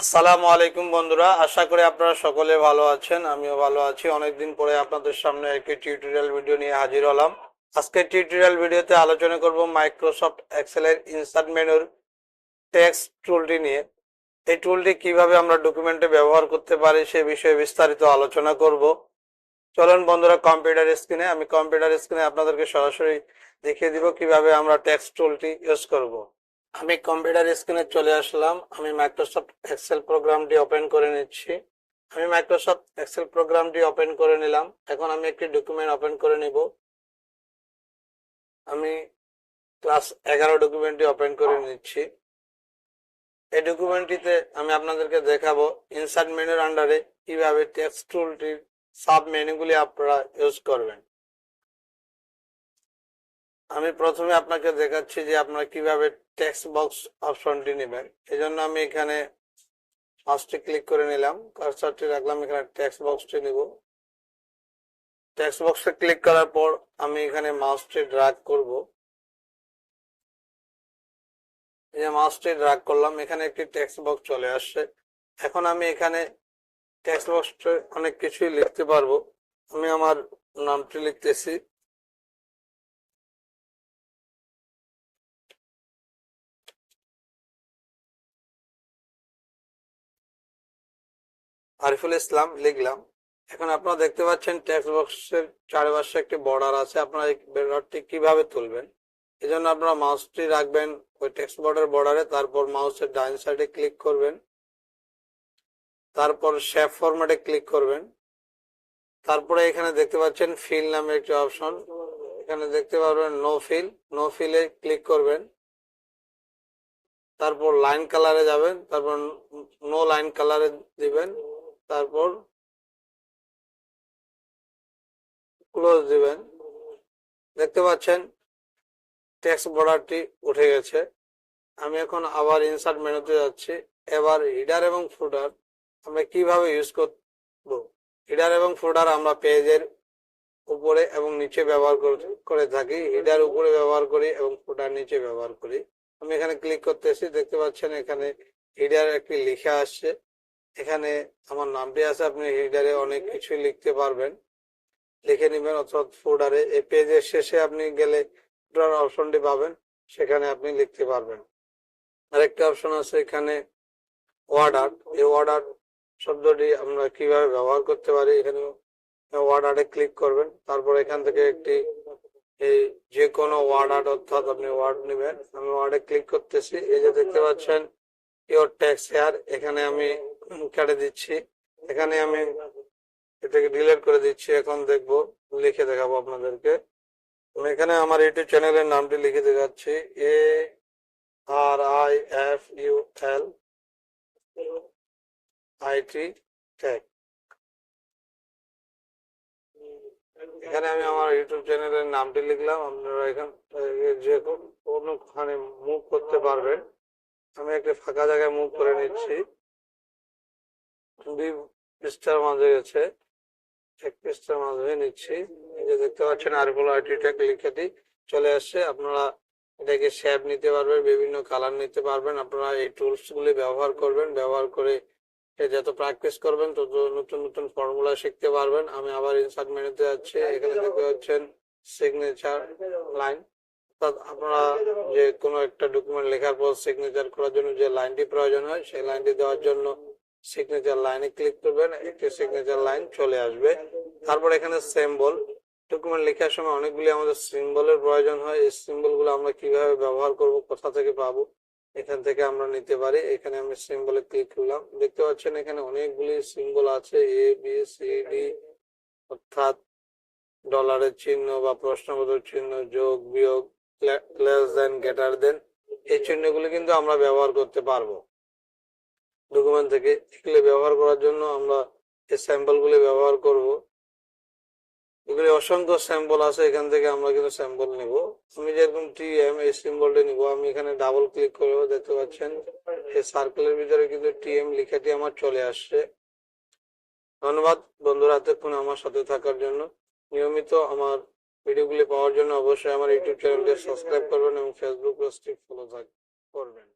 আসসালামু আলাইকুম বন্ধুরা, আশা করি আপনারা সকলে ভালো আছেন। আমিও ভালো আছি। অনেকদিন পরে আপনাদের সামনে একটি টিউটোরিয়াল ভিডিও নিয়ে হাজির হলাম। আজকের টিউটোরিয়াল ভিডিওতে আলোচনা করব মাইক্রোসফট এক্সেলের ইনসার্ট মেনুর টেক্সট টুলটি নিয়ে। এই টুলটি কিভাবে আমরা ডকুমেন্টে ব্যবহার করতে পারি সে বিষয়ে বিস্তারিত আলোচনা করব। চলুন বন্ধুরা, আমি কম্পিউটার স্ক্রিনে আপনাদেরকে সরাসরি দেখিয়ে দিব কিভাবে আমরা টেক্সট টুলটি ইউজ করব। আমি কম্পিউটার স্ক্রিনে চলে আসলাম। আমি মাইক্রোসফট এক্সেল প্রোগ্রামটি ওপেন করে নিচ্ছি। আমি মাইক্রোসফট এক্সেল প্রোগ্রামটি ওপেন করে নিলাম। এখন আমি একটি ডকুমেন্ট ওপেন করে নিব। আমি ক্লাস 11 ডকুমেন্টটি ওপেন করে নিচ্ছি। এই ডকুমেন্টটিতে আমি আপনাদেরকে দেখাবো ইনসার্ট মেনুর আন্ডারে কিভাবে টেক্সট টুলটির সাব মেনুগুলি আপনারা ইউজ করবেন। আমি প্রথমে আপনাকে দেখাচ্ছি যে আপনারা কিভাবে টেক্সট বক্স অপশনটি নেবেন। এজন্য আমি এখানে মাউসটি ক্লিক করে নিলাম, কার্সারটি রাখলাম, এখানে টেক্সট বক্সটি নিব। টেক্সট বক্সে ক্লিক করার পর আমি এখানে মাউসটি ড্র্যাগ করব। এই যে মাউসটি ড্র্যাগ করলাম, এখানে একটি টেক্সট বক্স চলে আসছে। এখন আমি এখানে টেক্সট বক্সে অনেক কিছুই লিখতে পারবো। আমি আমার নামটি লিখতেছি। আরিফুল ইসলাম লিখলাম। এখন আপনারা দেখতে পাচ্ছেন টেক্সট বক্সের চারপাশে একটি বর্ডার আছে। আপনারা এই বর্ডারটি কিভাবে তুলবেন, এই জন্য আপনারা মাউসটি রাখবেন ওই টেক্সট বর্ডারে, তারপর মাউসের ডাইন সাইডে ক্লিক করবেন, তারপর শেপ ফরম্যাটে ক্লিক করবেন। তারপরে এখানে দেখতে পাচ্ছেন ফিল নামে একটি অপশন, এখানে দেখতে পারবেন নো ফিলে ক্লিক করবেন। তারপর লাইন কালারে যাবেন, তারপর নো লাইন কালারে দিবেন, তারপর ক্লোজ দিবেন। দেখতে পাচ্ছেন টেক্সট বর্ডারটি উঠে গেছে। আমি এখন আবার ইনসার্ট মেনুতে যাচ্ছি। এবার হিডার এবং ফুটার আমরা কিভাবে ইউজ করব। হিডার এবং ফুটার আমরা পেজের উপরে এবং নিচে ব্যবহার করে থাকি। হিডার উপরে ব্যবহার করি এবং ফুটার নিচে ব্যবহার করি। আমি এখানে ক্লিক করতেছি, দেখতে পাচ্ছেন এখানে হিডার একটি লেখা আসছে, এখানে আমার নামটি আছে। আপনি হিডারে অনেক কিছু লিখতে পারবেন, লিখে নেবেন। অর্থাৎ ফোল্ডারে এই পেজের শেষে আপনি গেলে ফুটার অপশনটি পাবেন, সেখানে আপনি লিখতে পারবেন। আরেকটা অপশন আছে এখানে ওয়ার্ডার। এই ওয়ার্ডার শব্দটি আমরা কিভাবে ব্যবহার করতে পারি, এখানে ওয়ার্ডারে ক্লিক করবেন। তারপর এখান থেকে একটি এই যে কোনো ওয়ার্ড অর্থাৎ আপনি ওয়ার্ড নেবেন। আমি ওয়ার্ডে ক্লিক করতেছি। এই যে দেখতে পাচ্ছেন ইওর টেক্সট হেয়ার, এখানে আমি কেটে দিচ্ছি। এখানে আমি এটাকে ডিলিট করে দিচ্ছি। এখন দেখবো, লিখে দেখাবো আপনাদেরকে। আমি এখানে আমার ইউটিউব চ্যানেলের নামটি লিখে দেখাচ্ছি, ARIFULIT টেক। এখানে আমি আমার ইউটিউব চ্যানেলের নামটি লিখলাম। আপনারা এখান যে কোনোখানে মুভ করতে পারবেন। আমি একটা ফাঁকা জায়গায় মুভ করে নিচ্ছি। 2 পৃষ্ঠার মাঝে গেছে, 1 পৃষ্ঠার মাঝে নিচ্ছি। এই যে দেখতে পাচ্ছেন ARIFULIT টেক লেখাটি চলে আসছে। আপনারা এটাকে শেপ নিতে পারবেন, বিভিন্ন কালার নিতে পারবেন। আপনারা এই টুলস গুলি ব্যবহার করবেন, ব্যবহার করে যত প্র্যাকটিস করবেন তত নতুন নতুন ফর্মুলা শিখতে পারবেন। আমি আবার ইনসার্ট মেনুতে যাচ্ছি। এখানে দেখতে পাচ্ছেন সিগনেচার লাইন, অর্থাৎ আপনারা যে কোনো একটা ডকুমেন্ট লেখার পর সিগনেচার করার জন্য যে লাইনটি প্রয়োজন হয়, সেই লাইনটি দেওয়ার জন্য সিগনেচার লাইনে ক্লিক করবেন, একটি সিগনেচার লাইন চলে আসবে। তারপর এখানে সিম্বল, ডকুমেন্ট লেখার সময় অনেকগুলি আমাদের সিম্বলের প্রয়োজন হয়। এই সিম্বল গুলো আমরা কিভাবে ব্যবহার করব, কোথা থেকে পাবো, এখান থেকে আমরা নিতে পারি। এখানে আমি সিম্বলে ক্লিক করলাম। দেখতে পাচ্ছেন এখানে অনেকগুলি সিম্বল আছে, ABCD, অর্থাৎ ডলারের চিহ্ন বা প্রশ্নবোধক চিহ্ন, যোগ বিয়োগ, লেস দেন, গ্রেটার দেন, এই চিহ্নগুলি কিন্তু আমরা ব্যবহার করতে পারবো ডকুমেন্ট থেকে। এগুলি ব্যবহার করার জন্য আমরা এই স্যাম্পল গুলি ব্যবহার করব। এগুলি অসংখ্য স্যাম্পল আছে, এখান থেকে আমরা কিন্তু স্যাম্পল নিব। আমি যেরকম TM এই সিম্বলটি নিব। আমি এখানে ডাবল ক্লিক করবো, দেখতে পাচ্ছেন এই সার্কেলের ভিতরে কিন্তু TM লেখাটি আমার চলে আসছে। ধন্যবাদ বন্ধুরা এতক্ষণ আমার সাথে থাকার জন্য। নিয়মিত আমার ভিডিওগুলি পাওয়ার জন্য অবশ্যই আমার ইউটিউব চ্যানেলটি সাবস্ক্রাইব করবেন এবং ফেসবুক পেজটি ফলো করবেন।